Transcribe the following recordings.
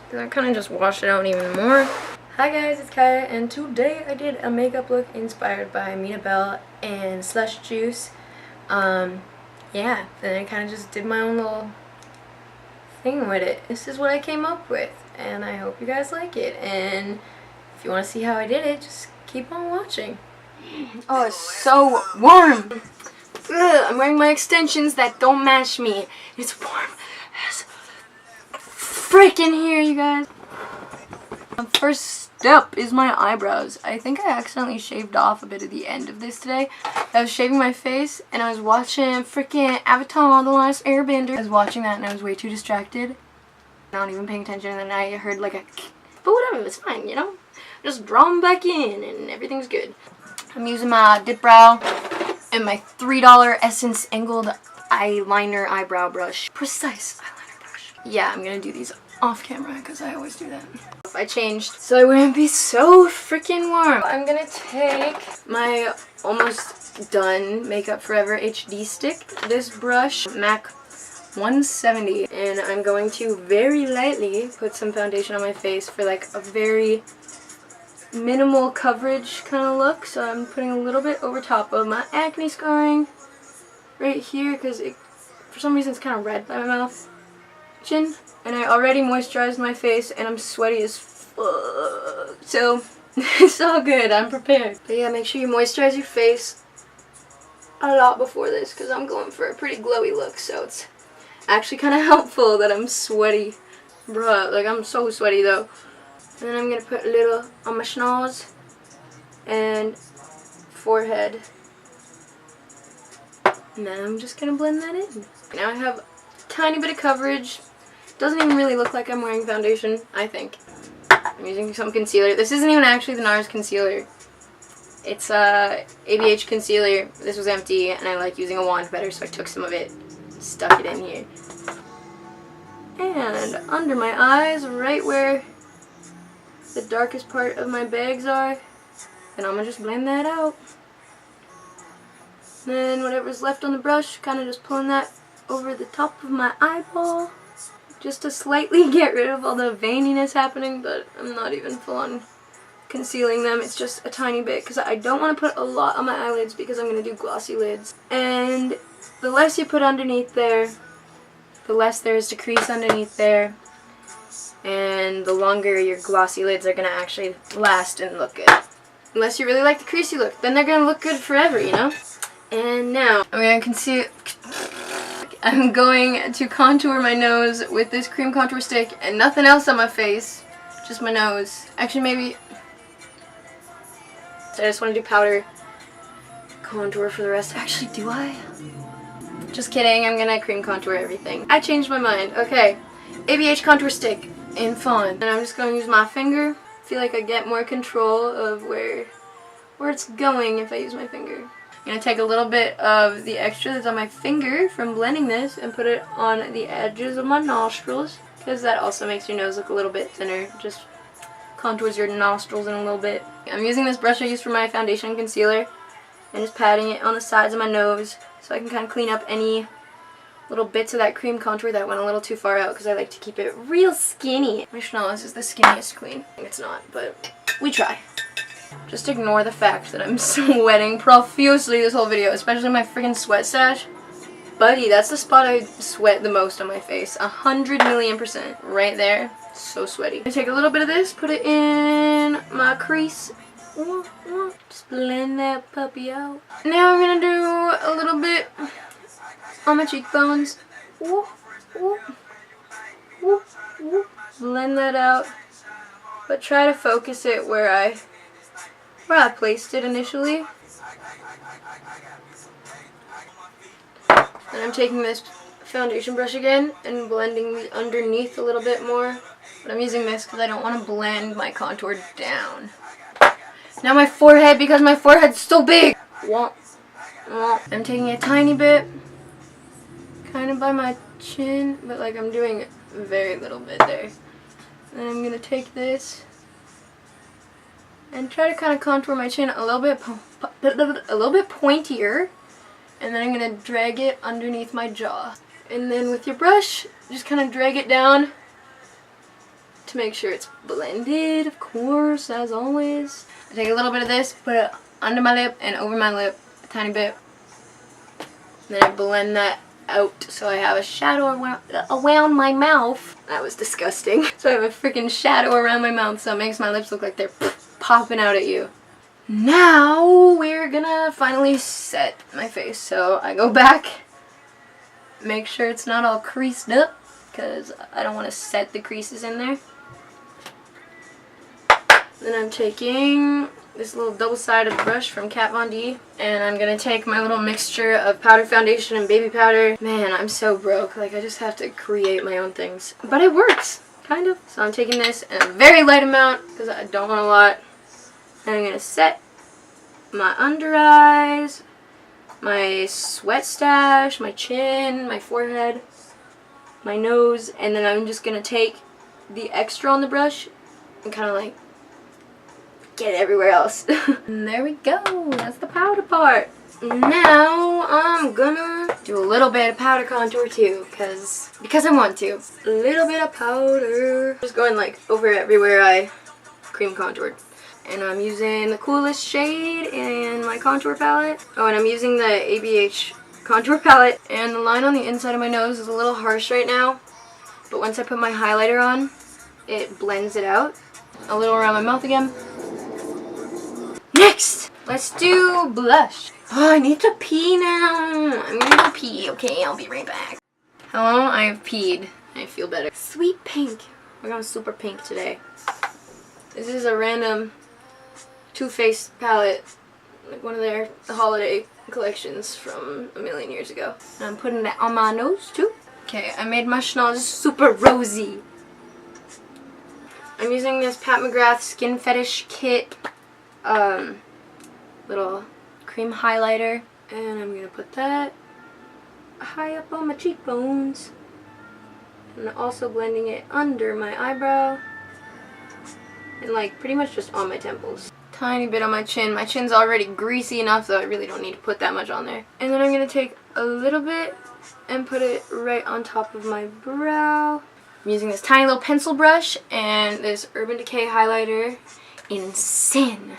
because I kind of just washed it out even more. Hi guys, it's Kaya, and today I did a makeup look inspired by Mina Bell and Slush Juice. Yeah, then I kind of just did my own little thing with it. This is what I came up with, and I hope you guys like it. And if you want to see how I did it, just keep on watching. Oh, it's so warm. Ugh, I'm wearing my extensions that don't match me. It's warm as freaking here, you guys. First step is my eyebrows. I think I accidentally shaved off a bit of the end of this today. I was shaving my face and I was watching freaking Avatar: The Last Airbender. I was watching that and I was way too distracted. Not even paying attention, and then I heard like a but whatever, it's fine, you know? Just draw them back in and everything's good. I'm using my dip brow and my $3 Essence Angled Eyeliner Eyebrow Brush. Precise eyeliner brush. Yeah, I'm gonna do these off camera because I always do that. I changed so I wouldn't be so freaking warm. I'm gonna take my almost done Makeup Forever HD stick, this brush, MAC 170, and I'm going to very lightly put some foundation on my face for like a very minimal coverage kind of look. So I'm putting a little bit over top of my acne scarring right here because for some reason it's kind of red by my mouth. Chin. And I already moisturized my face and I'm sweaty as fuck. So it's all good, I'm prepared. But yeah, make sure you moisturize your face a lot before this because I'm going for a pretty glowy look. So it's actually kind of helpful that I'm sweaty. Bruh, like I'm so sweaty though. And then I'm going to put a little on my schnoz and forehead. And then I'm just going to blend that in. Now I have a tiny bit of coverage. Doesn't even really look like I'm wearing foundation, I think. I'm using some concealer. This isn't even actually the NARS concealer. It's ABH concealer. This was empty and I like using a wand better, so I took some of it, stuck it in here. And under my eyes, right where the darkest part of my bags are, and I'm gonna just blend that out. Then whatever's left on the brush, kind of just pulling that over the top of my eyeball, just to slightly get rid of all the veininess happening, but I'm not even full on concealing them. It's just a tiny bit because I don't want to put a lot on my eyelids because I'm going to do glossy lids. And the less you put underneath there, the less there is to crease underneath there, and the longer your glossy lids are going to actually last and look good. Unless you really like the creasy look, then they're going to look good forever, you know? And now I'm going to contour my nose with this cream contour stick and nothing else on my face, just my nose. Actually, maybe so I just want to do powder contour for the rest. Actually, do I? Just kidding, I'm gonna cream contour everything. I changed my mind. Okay, ABH contour stick in Fawn. And I'm just gonna use my finger. I feel like I get more control of where it's going if I use my finger. I'm going to take a little bit of the extra that's on my finger from blending this and put it on the edges of my nostrils, because that also makes your nose look a little bit thinner. Just contours your nostrils in a little bit. I'm using this brush I used for my foundation and concealer and just patting it on the sides of my nose so I can kind of clean up any little bits of that cream contour that went a little too far out, because I like to keep it real skinny. My schnoz is the skinniest queen. It's not, but we try. Just ignore the fact that I'm sweating profusely this whole video, especially my freaking sweat stash. Buddy, that's the spot I sweat the most on my face. 100,000,000%. Right there. So sweaty. I take a little bit of this, put it in my crease. Just blend that puppy out. Now I'm going to do a little bit on my cheekbones. Blend that out. But try to focus it where I placed it initially. And I'm taking this foundation brush again and blending the underneath a little bit more. But I'm using this because I don't want to blend my contour down. Now my forehead, because my forehead's so big. I'm taking a tiny bit, kind of by my chin, but like I'm doing a very little bit there. And I'm going to take this and try to kind of contour my chin a little bit pointier, and then I'm going to drag it underneath my jaw. And then with your brush, just kind of drag it down to make sure it's blended, of course, as always. I take a little bit of this, put it under my lip and over my lip a tiny bit. Then I blend that out so I have a shadow around my mouth. That was disgusting. So I have a freaking shadow around my mouth, so it makes my lips look like they're popping out at you. Now we're gonna finally set my face. So I go back, make sure it's not all creased up, because I don't want to set the creases in there. Then I'm taking this little double-sided brush from Kat Von D, and I'm gonna take my little mixture of powder foundation and baby powder. Man, I'm so broke. Like, I just have to create my own things. But it works, kind of. So I'm taking this in a very light amount, because I don't want a lot. And I'm gonna set my under eyes, my sweat stash, my chin, my forehead, my nose, and then I'm just gonna take the extra on the brush and kind of like get it everywhere else. And there we go. That's the powder part. Now I'm gonna do a little bit of powder contour too, because I want to. A little bit of powder. Just going like over everywhere I cream contoured. And I'm using the coolest shade in my contour palette. Oh, and I'm using the ABH contour palette. And the line on the inside of my nose is a little harsh right now, but once I put my highlighter on, it blends it out. A little around my mouth again. Next, let's do blush. Oh, I need to pee now. I'm gonna go pee. Okay, I'll be right back. Hello, I have peed. I feel better. Sweet pink. We're going super pink today. This is a random Too Faced palette, like one of the holiday collections from a million years ago. And I'm putting that on my nose too. Okay, I made my schnoz super rosy. I'm using this Pat McGrath Skin Fetish Kit little cream highlighter, and I'm gonna put that high up on my cheekbones, and also blending it under my eyebrow and like pretty much just on my temples. Tiny bit on my chin. My chin's already greasy enough, so I really don't need to put that much on there. And then I'm gonna take a little bit and put it right on top of my brow. I'm using this tiny little pencil brush and this Urban Decay highlighter in Sin.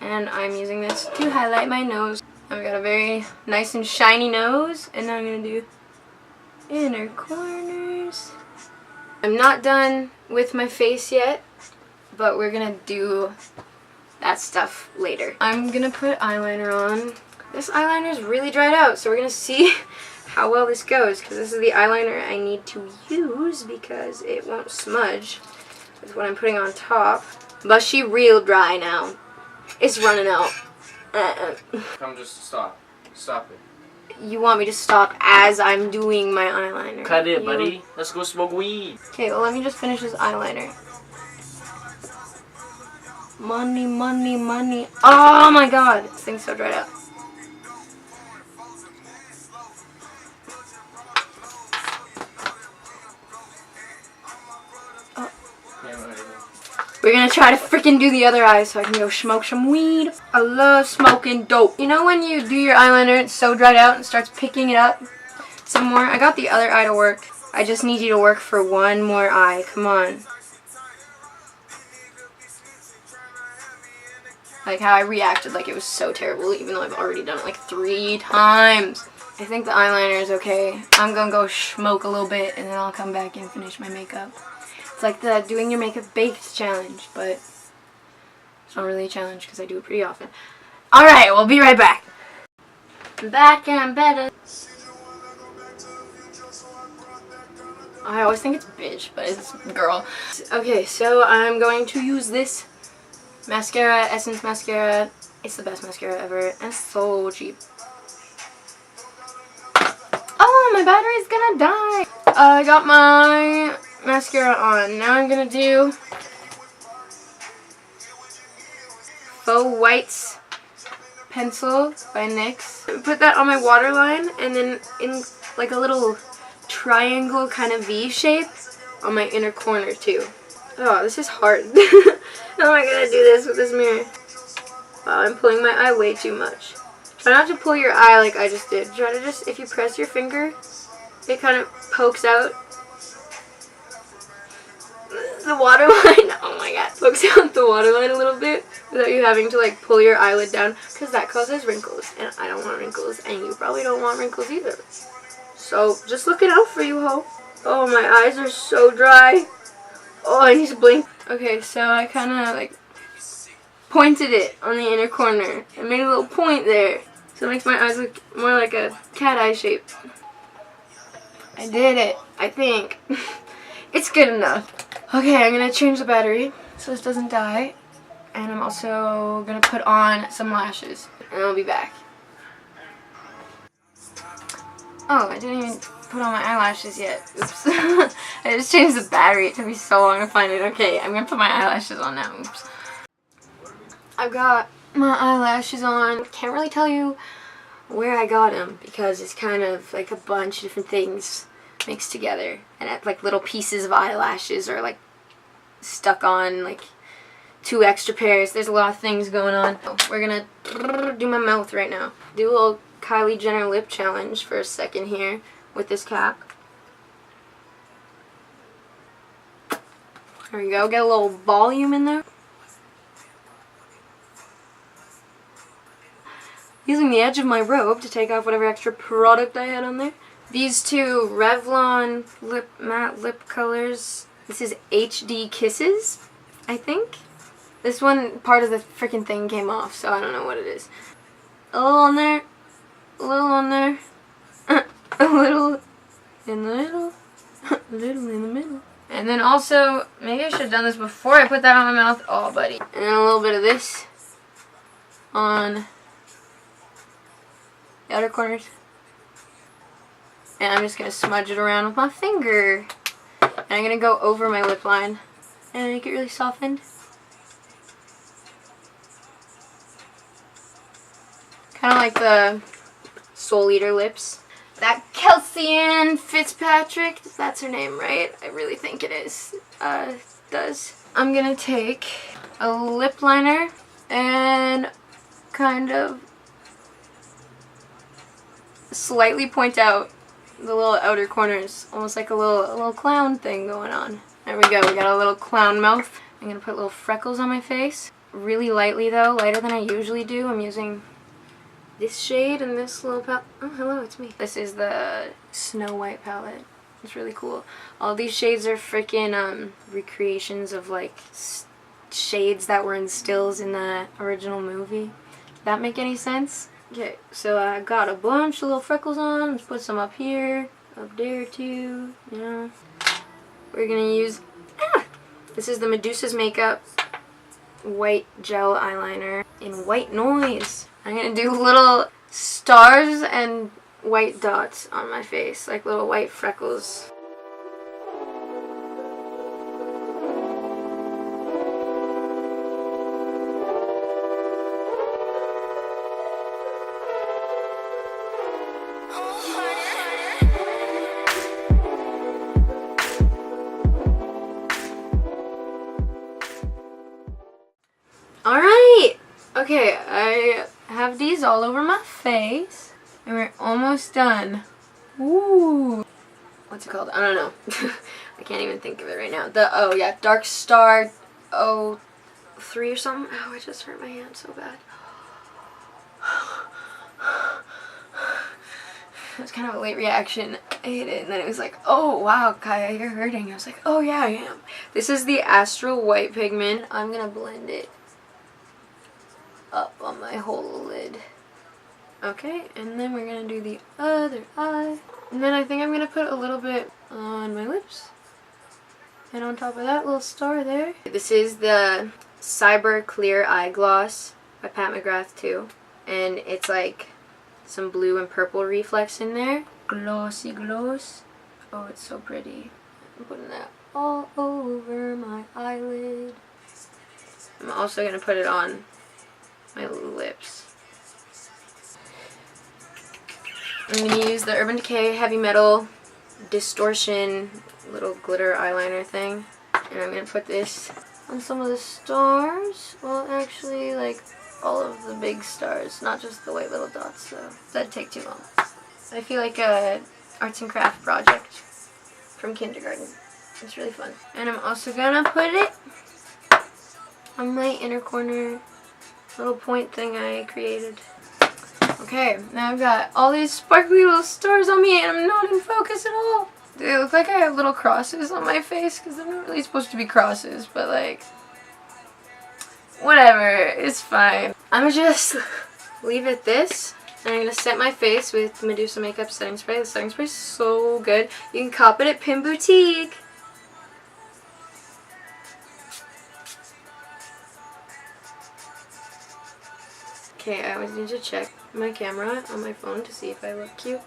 And I'm using this to highlight my nose. I've got a very nice and shiny nose, and now I'm going to do inner corners. I'm not done with my face yet, but we're going to do that stuff later. I'm going to put eyeliner on. This eyeliner is really dried out, so we're going to see how well this goes, because this is the eyeliner I need to use because it won't smudge with what I'm putting on top. But she real dry now. It's running out. Come, just stop. Stop it. You want me to stop as I'm doing my eyeliner? Cut it, buddy. Let's go smoke weed. Okay, well let me just finish this eyeliner. Money, money, money. Oh my god! This thing's so dried out. We're gonna try to freaking do the other eye so I can go smoke some weed. I love smoking dope. You know when you do your eyeliner, it's so dried out and starts picking it up some more? I got the other eye to work. I just need you to work for one more eye. Come on. Like how I reacted like it was so terrible, even though I've already done it like 3 times. I think the eyeliner is okay. I'm gonna go smoke a little bit and then I'll come back and finish my makeup. It's like the doing your makeup baked challenge, but it's not really a challenge because I do it pretty often. Alright, we'll be right back. Back and better. I always think it's bitch, but it's girl. Okay, so I'm going to use this mascara, Essence mascara. It's the best mascara ever, and it's so cheap. Oh, my battery's gonna die. I got my mascara on. Now I'm gonna do Faux Whites pencil by NYX. Put that on my waterline, and then in like a little triangle kind of V shape on my inner corner too. Oh, this is hard. How am I gonna do this with this mirror? Wow, I'm pulling my eye way too much. Try not to pull your eye like I just did. Try to just, if you press your finger, it kind of pokes out. the waterline. Oh my god. Focus out the waterline a little bit without you having to like pull your eyelid down, because that causes wrinkles, and I don't want wrinkles, and you probably don't want wrinkles either. So just looking out for you, ho. Oh, my eyes are so dry. Oh, I need to blink. Okay, so I kind of like pointed it on the inner corner. I made a little point there, so it makes my eyes look more like a cat eye shape. I did it, I think. It's good enough. Okay, I'm gonna change the battery so this doesn't die. And I'm also gonna put on some lashes. And I'll be back. Oh, I didn't even put on my eyelashes yet. Oops. I just changed the battery. It took me so long to find it. Okay, I'm gonna put my eyelashes on now. Oops. I've got my eyelashes on. Can't really tell you where I got them because it's kind of like a bunch of different things mixed together, and like little pieces of eyelashes are like stuck on like 2 extra pairs. There's a lot of things going on. We're gonna do my mouth right now. Do a little Kylie Jenner lip challenge for a second here with this cap. There we go. Get a little volume in there. Using the edge of my robe to take off whatever extra product I had on there. These 2 Revlon matte lip colors. This is HD Kisses, I think. This one, part of the freaking thing came off, so I don't know what it is. A little on there, a little on there, a little in the middle, a little in the middle. And then also, maybe I should have done this before I put that on my mouth. Oh, buddy. And then a little bit of this on the outer corners. And I'm just going to smudge it around with my finger. And I'm going to go over my lip line and make it really softened. Kind of like the Soul Eater lips. That Kelsey Ann Fitzpatrick, that's her name, right? I really think it is. Does. I'm going to take a lip liner and kind of slightly point out the little outer corners, almost like a little clown thing going on. There we go, we got a little clown mouth. I'm gonna put little freckles on my face. Really lightly though, lighter than I usually do. I'm using this shade and this little palette. Oh, hello, it's me. This is the Snow White palette. It's really cool. All these shades are freaking recreations of like shades that were in stills in the original movie. Did that make any sense? Okay, so I got a bunch of little freckles on. Let's put some up here, up there too, you know. We're gonna use, this is the Medusa's Makeup white gel eyeliner in White Noise. I'm gonna do little stars and white dots on my face, like little white freckles. Alright! Okay, I have these all over my face. And we're almost done. Ooh. What's it called? I don't know. I can't even think of it right now. Oh yeah, Dark Star 03 or something. Oh, I just hurt my hand so bad. It was kind of a late reaction. I hit it and then it was like, oh wow, Kaya, you're hurting. I was like, oh yeah, I am. This is the Astral White pigment. I'm gonna blend it up on my whole lid. Okay, and then we're gonna do the other eye. And then I think I'm gonna put a little bit on my lips. And on top of that little star there. This is the Cyber Clear Eye Gloss by Pat McGrath too. And it's like some blue and purple reflex in there. Glossy gloss. Oh, it's so pretty. I'm putting that all over my eyelid. I'm also gonna put it on my lips. I'm going to use the Urban Decay Heavy Metal Distortion little glitter eyeliner thing. And I'm going to put this on some of the stars. Well, actually, like all of the big stars, not just the white little dots, so that'd take too long. I feel like a arts and craft project from kindergarten. It's really fun. And I'm also gonna put it on my inner corner little point thing I created. Okay, now I've got all these sparkly little stars on me and I'm not in focus at all. They look like I have little crosses on my face because they're not really supposed to be crosses, but like, whatever, it's fine. I'm gonna just leave it this, and I'm gonna set my face with Medusa Makeup Setting Spray. The setting spray is so good. You can cop it at Pin Boutique. Okay, I always need to check my camera on my phone to see if I look cute.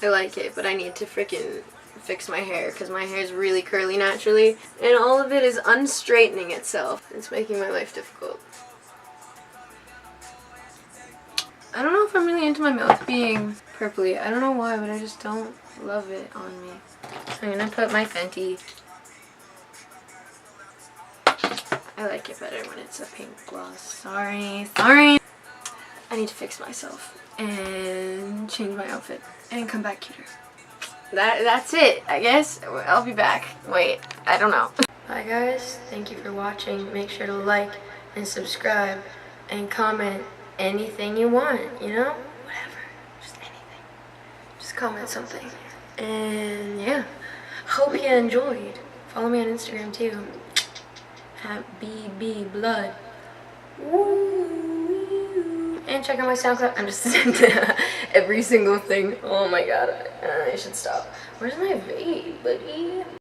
I like it, but I need to freaking fix my hair because my hair is really curly naturally and all of it is unstraightening itself. It's making my life difficult. I don't know if I'm really into my mouth being purpley. I don't know why, but I just don't love it on me. I'm gonna put my Fenty. I like it better when it's a pink gloss. Sorry. I need to fix myself and change my outfit and come back cuter. That's it, I guess. I'll be back. Wait, I don't know. Bye guys, thank you for watching. Make sure to like and subscribe and comment anything you want, you know? Whatever, just anything. Just comment something. And yeah, hope you enjoyed. Follow me on Instagram too. At BBBlood. Woo! And check out my SoundCloud. I'm just every single thing. Oh my god, I should stop. Where's my vape, buddy?